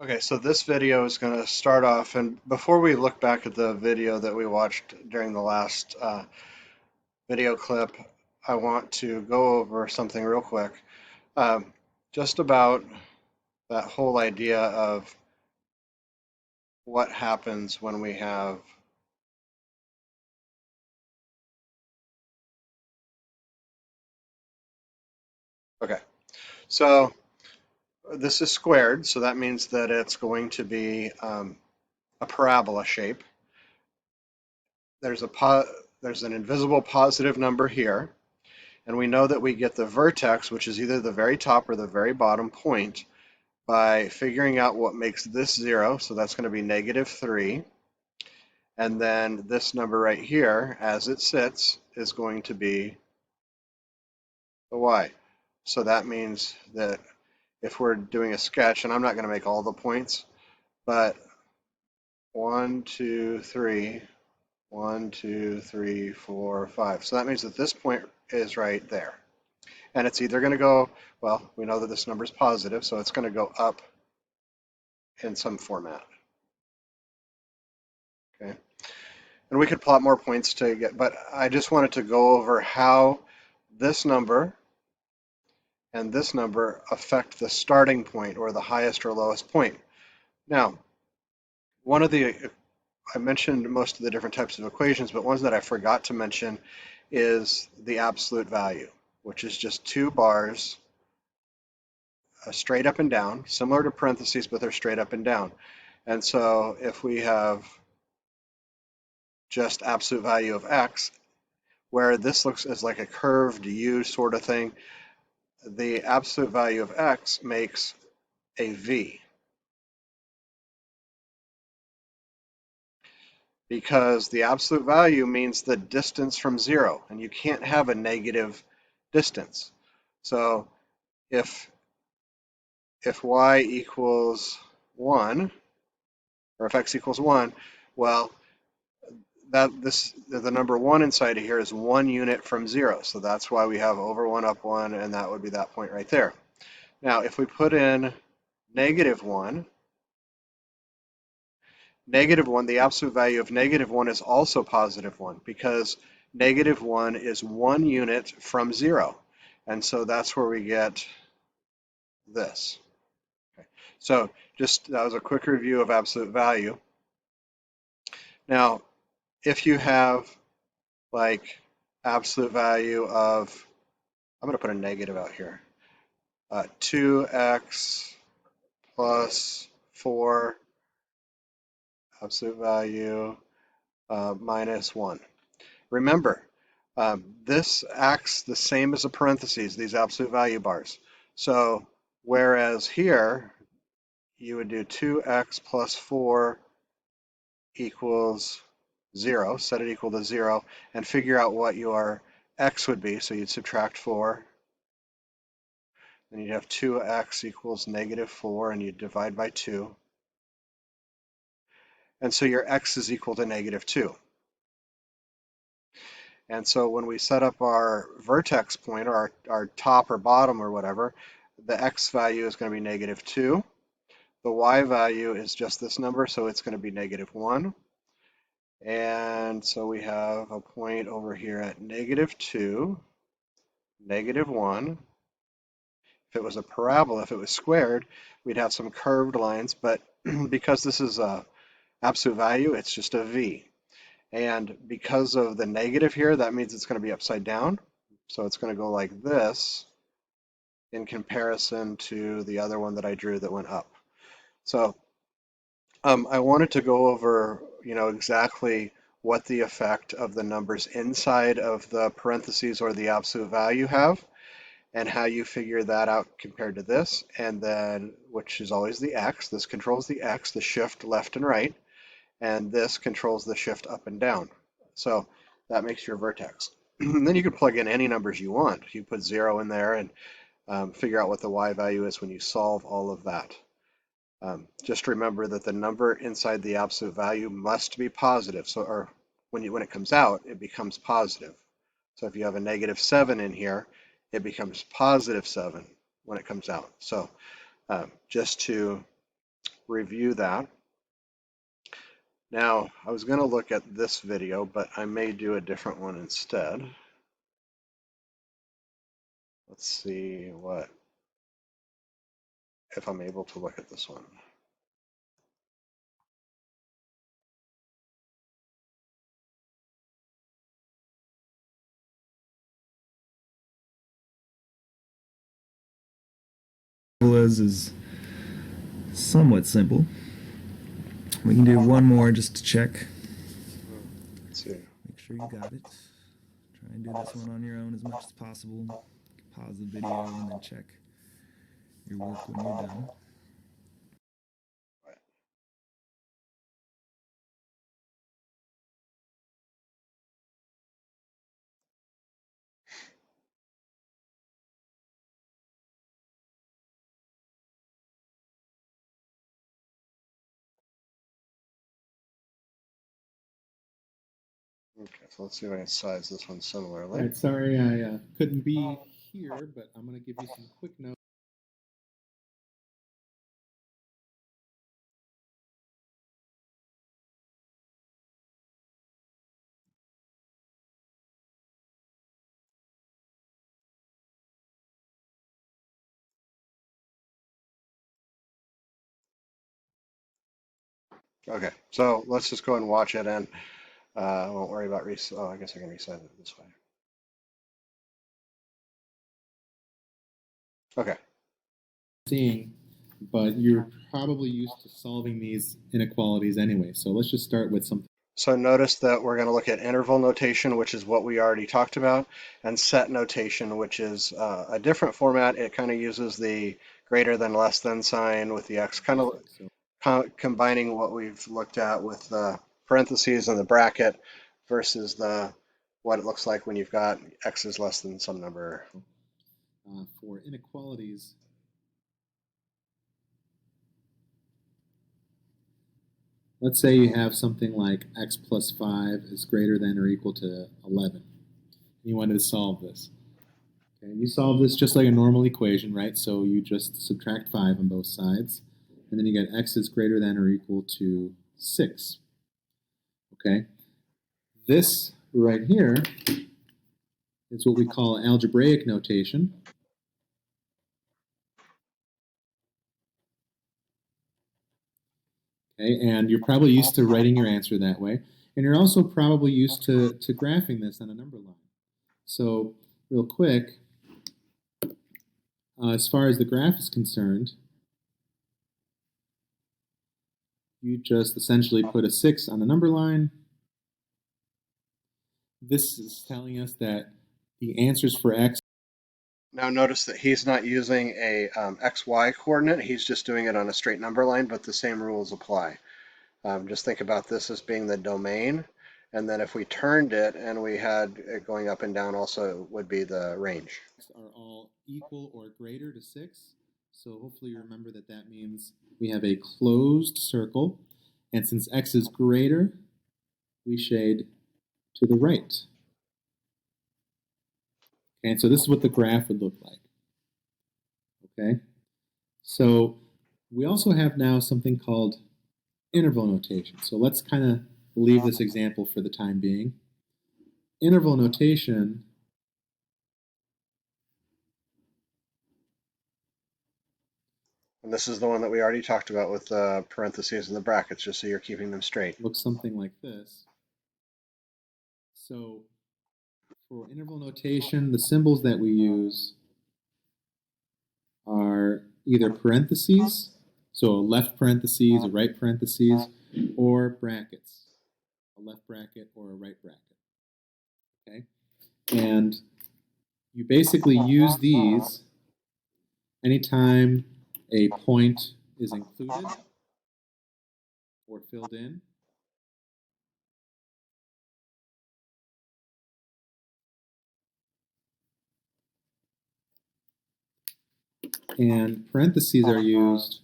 Okay, so this video is going to start off, and before we look back at the video that we watched during the last video clip, I want to go over something real quick, um, just about that whole idea of what happens when we have. Okay, so this is squared, so that means that it's going to be a parabola shape. There's there's an invisible positive number here. And we know that we get the vertex, which is either the very top or the very bottom point, by figuring out what makes this 0. So that's going to be -3. And then this number right here, as it sits, is going to be the y. So that means that if we're doing a sketch, and I'm not going to make all the points, but 1, 2, 3, 1, 2, 3, 4, 5. So that means that this point is right there. And it's either going to go, well, we know that this number is positive, so it's going to go up in some format. Okay. And we could plot more points to get, but I just wanted to go over how this number and this number affect the starting point or the highest or lowest point. Now, I mentioned most of the different types of equations, but ones that I forgot to mention is the absolute value, which is just two bars straight up and down, similar to parentheses, but they're straight up and down. And so if we have just absolute value of x, where this looks as like a curved U sort of thing, the absolute value of x makes a v, because the absolute value means the distance from 0, and you can't have a negative distance. So if y equals 1, or if x equals 1, well, the number 1 inside of here is 1 unit from 0. So that's why we have over 1 up 1, and that would be that point right there. Now, if we put in -1, -1, the absolute value of -1 is also +1, because -1 is 1 unit from 0. And so that's where we get this. Okay. So just that was a quick review of absolute value. Now, if you have like absolute value of, I'm going to put a negative out here, 2x plus 4, absolute value minus 1. Remember, this acts the same as a parentheses, these absolute value bars. So whereas here, you would do 2x plus 4 equals 0, set it equal to 0, and figure out what your x would be. So you'd subtract 4, then you'd have 2x equals -4, and you'd divide by 2. And so your x is equal to -2. And so when we set up our vertex point, or our top or bottom or whatever, the x value is going to be -2. The y value is just this number, so it's going to be -1. And so we have a point over here at -2, -1. If it was a parabola, if it was squared, we'd have some curved lines, but because this is a absolute value, it's just a v. And because of the negative here, that means it's going to be upside down. So it's going to go like this in comparison to the other one that I drew that went up. So I wanted to go over, exactly what the effect of the numbers inside of the parentheses or the absolute value have, and how you figure that out compared to this, and then, which is always the x. This controls the x, the shift left and right, and this controls the shift up and down. So that makes your vertex. Then you can plug in any numbers you want. You put 0 in there and figure out what the y value is when you solve all of that. Just remember that the number inside the absolute value must be positive. So, or when it comes out, it becomes positive. So if you have a -7 in here, it becomes +7 when it comes out. So just to review that. Now, I was going to look at this video, but I may do a different one instead. Let's see if I'm able to look at this one. Is somewhat simple. We can do one more just to check. Let's see. Make sure you got it. Try and do this one on your own as much as possible. Pause the video and then check your work when you're done. Okay, so let's see if I can size this one similarly. All right, sorry I couldn't be here, but I'm going to give you some quick notes. Okay, so let's just go ahead and watch it, and I won't worry about oh, I guess I can resize it this way. Okay. Seeing, but you're probably used to solving these inequalities anyway. So let's just start with something. So notice that we're going to look at interval notation, which is what we already talked about, and set notation, which is a different format. It kind of uses the greater than less than sign with the x, kind of combining what we've looked at with the parentheses and the bracket versus what it looks like when you've got x is less than some number. For inequalities, let's say you have something like x plus 5 is greater than or equal to 11. And you wanted to solve this. Okay, you solve this just like a normal equation, right? So you just subtract 5 on both sides. And then you get x is greater than or equal to 6. Okay? This right here is what we call algebraic notation. Okay, and you're probably used to writing your answer that way. And you're also probably used to graphing this on a number line. So real quick, as far as the graph is concerned, you just essentially put a 6 on the number line. This is telling us that the answers for x. Now notice that he's not using a xy coordinate. He's just doing it on a straight number line, but the same rules apply. Just think about this as being the domain. And then if we turned it and we had it going up and down, also would be the range. Are all equal or greater to 6. So hopefully you remember that that means we have a closed circle. And since x is greater, we shade to the right. Okay, and so this is what the graph would look like. Okay, so we also have now something called interval notation. So let's kind of leave this example for the time being. Interval notation And this is the one that we already talked about with the parentheses and the brackets, just so you're keeping them straight. looks something like this. So for interval notation, the symbols that we use are either parentheses, so a left parentheses, a right parentheses, or brackets, a left bracket or a right bracket. Okay, and you basically use these anytime a point is included or filled in. And parentheses are used.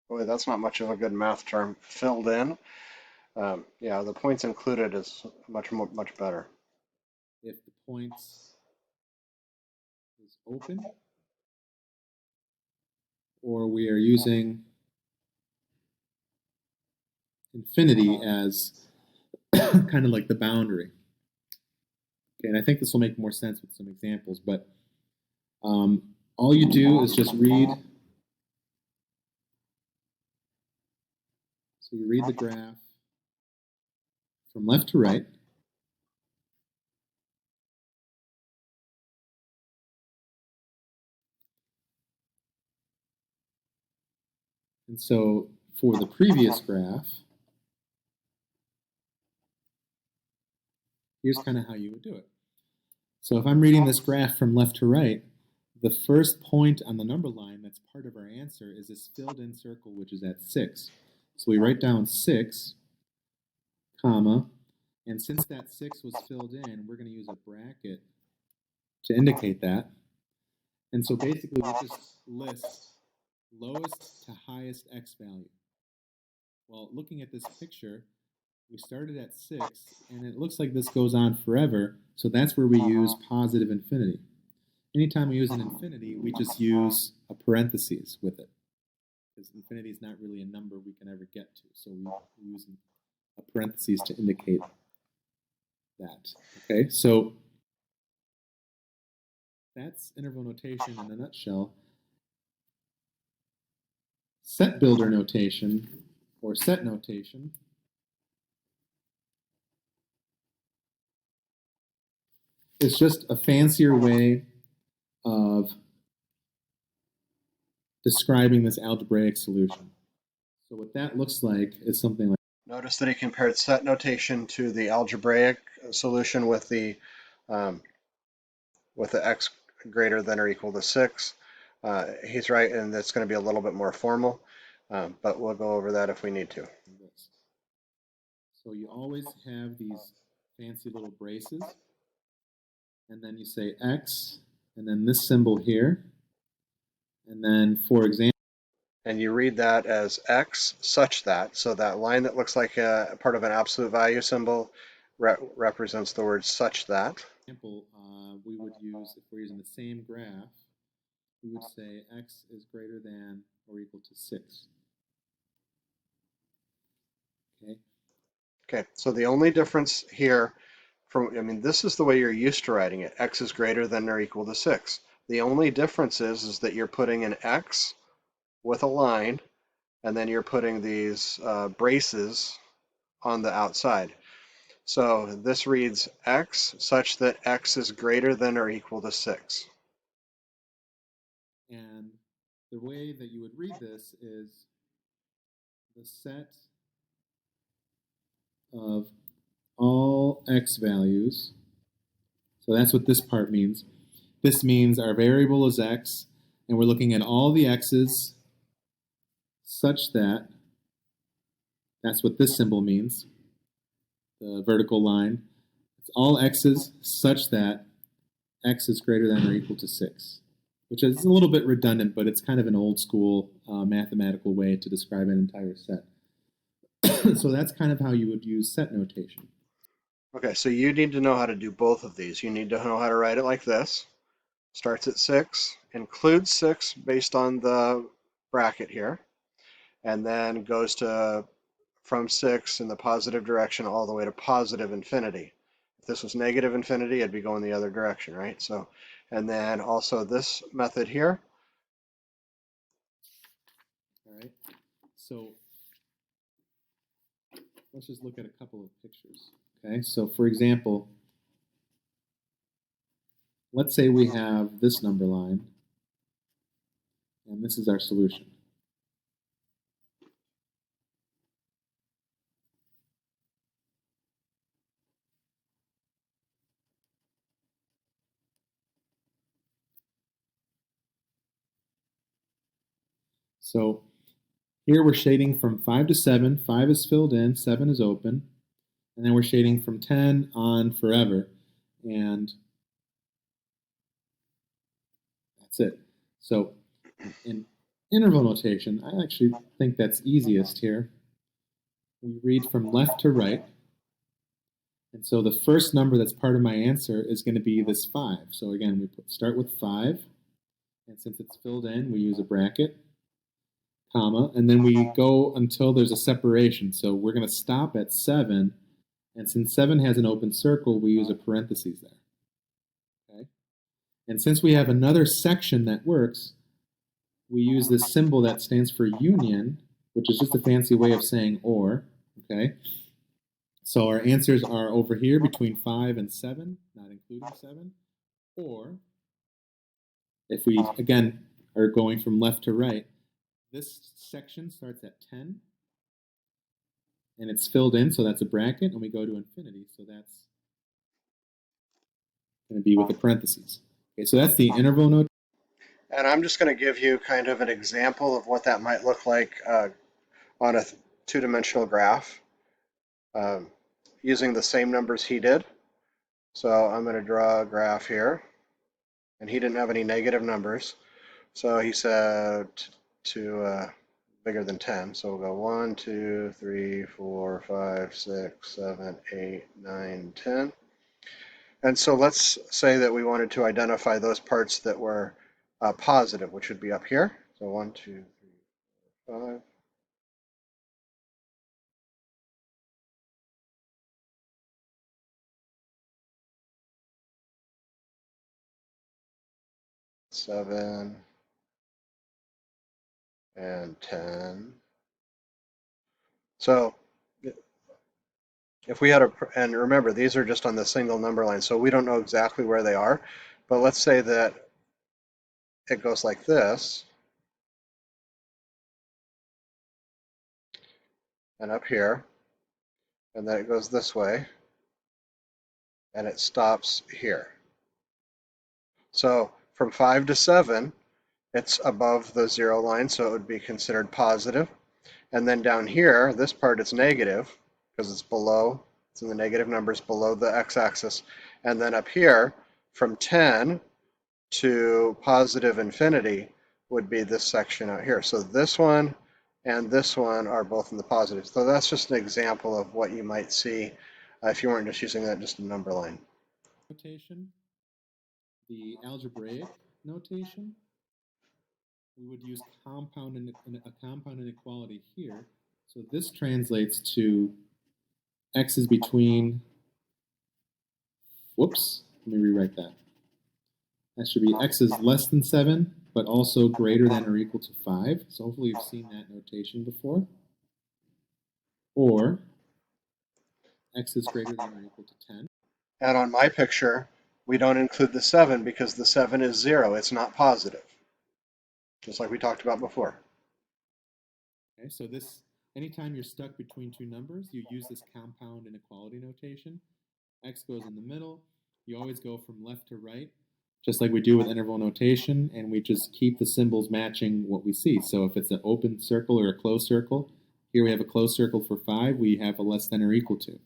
Boy, that's not much of a good math term. Filled in. Yeah, the points included is much better. If the points is open, or we are using infinity as kind of like the boundary. Okay, and I think this will make more sense with some examples, but all you do is just read. So you read the graph from left to right. And so for the previous graph, here's kind of how you would do it. So if I'm reading this graph from left to right, the first point on the number line that's part of our answer is this filled in circle, which is at 6. So we write down 6, comma, and since that 6 was filled in, we're going to use a bracket to indicate that. And so basically we just list lowest to highest x value. Well, looking at this picture, we started at 6, and it looks like this goes on forever, so that's where we use positive infinity. Anytime we use an infinity, we just use a parentheses with it, because infinity is not really a number we can ever get to, so we use a parentheses to indicate that. Okay, so that's interval notation in a nutshell. Set builder notation, or set notation, is just a fancier way of describing this algebraic solution. So what that looks like is something like. Notice that he compared set notation to the algebraic solution with the x greater than or equal to 6. He's right, and it's going to be a little bit more formal, but we'll go over that if we need to. So you always have these fancy little braces, and then you say x, and then this symbol here, and then, for example, and you read that as x such that, so that line that looks like a part of an absolute value symbol represents the word such that. We would use, if we're using the same graph, we would say x is greater than or equal to 6. Okay. Okay, so the only difference here this is the way you're used to writing it. X is greater than or equal to 6. The only difference is that you're putting an x with a line, and then you're putting these braces on the outside. So this reads x such that x is greater than or equal to 6. And the way that you would read this is the set of all x values. So that's what this part means. This means our variable is x, and we're looking at all the x's such that, that's what this symbol means, the vertical line. It's all x's such that x is greater than or equal to 6, which is a little bit redundant, but it's kind of an old school mathematical way to describe an entire set. So that's kind of how you would use set notation. Okay, so you need to know how to do both of these. You need to know how to write it like this. Starts at 6, includes 6 based on the bracket here, and then goes to from 6 in the positive direction all the way to positive infinity. If this was negative infinity, it'd be going the other direction, right? So, and then also this method here. All right, so let's just look at a couple of pictures. Okay, so for example, let's say we have this number line, and this is our solution. So here we're shading from 5 to 7. 5 is filled in, 7 is open, and then we're shading from 10 on forever, and that's it. So in interval notation, I actually think that's easiest here. We read from left to right, and so the first number that's part of my answer is going to be this 5. So again, we start with 5, and since it's filled in, we use a bracket, comma, and then we go until there's a separation. So we're going to stop at 7, and since 7 has an open circle, we use a parentheses there. Okay? And since we have another section that works, we use this symbol that stands for union, which is just a fancy way of saying or. Okay? So our answers are over here between 5 and 7, not including 7. Or if we, again, are going from left to right, this section starts at 10, and it's filled in, so that's a bracket, and we go to infinity, so that's going to be with the parentheses. Okay, so that's the interval notation. And I'm just going to give you kind of an example of what that might look like on a two-dimensional graph using the same numbers he did. So I'm going to draw a graph here, and he didn't have any negative numbers. So he said to bigger than 10. So we'll go 1, 2, 3, 4, 5, 6, 7, 8, 9, 10. And so let's say that we wanted to identify those parts that were positive, which would be up here. So 1, 2, 3, 4, 5. 7 and 10. So if we had and remember, these are just on the single number line, so we don't know exactly where they are. But let's say that it goes like this, and up here, and then it goes this way, and it stops here. So from 5 to 7, it's above the 0 line, so it would be considered positive. And then down here, this part is negative because it's below, it's in the negative numbers below the x-axis. And then up here, from 10 to positive infinity would be this section out here. So this one and this one are both in the positive. So that's just an example of what you might see if you weren't just using that just a number line. Notation, the algebraic notation, we would use a compound inequality here. So this translates to x is between, whoops, let me rewrite that. That should be x is less than 7, but also greater than or equal to 5. So hopefully you've seen that notation before. Or x is greater than or equal to 10. And on my picture, we don't include the 7 because the 7 is 0. It's not positive, just like we talked about before. Okay, so this, anytime you're stuck between two numbers, you use this compound inequality notation. X goes in the middle. You always go from left to right, just like we do with interval notation, and we just keep the symbols matching what we see. So if it's an open circle or a closed circle, here we have a closed circle for 5, we have a less than or equal to.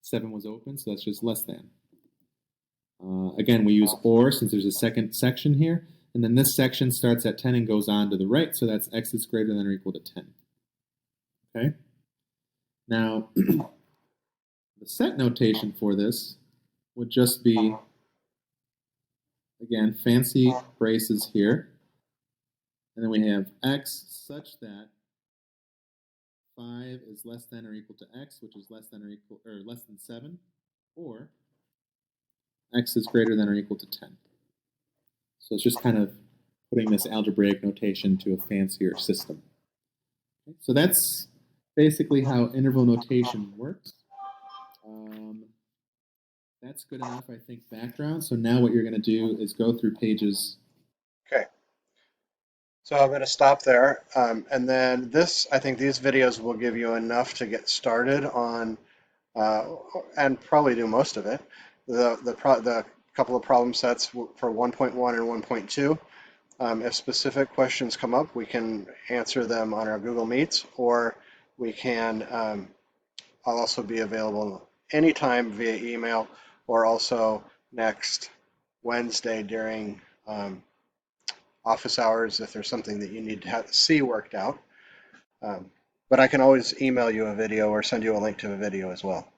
7 was open, so that's just less than. Again, we use or since there's a second section here, and then this section starts at 10 and goes on to the right, so that's x is greater than or equal to 10. Okay? Now, the set notation for this would just be, again, fancy braces here, and then we have x such that 5 is less than or equal to x, which is less than or equal or less than 7, or x is greater than or equal to 10. So it's just kind of putting this algebraic notation to a fancier system. Okay, so that's basically how interval notation works. That's good enough, I think, background. So now what you're going to do is go through pages. Okay. So I'm going to stop there. And then I think these videos will give you enough to get started on, and probably do most of it, the couple of problem sets for 1.1 and 1.2. If specific questions come up, we can answer them on our Google Meets, or we can, I'll also be available anytime via email, or also next Wednesday during office hours if there's something that you need to see worked out. But I can always email you a video or send you a link to a video as well.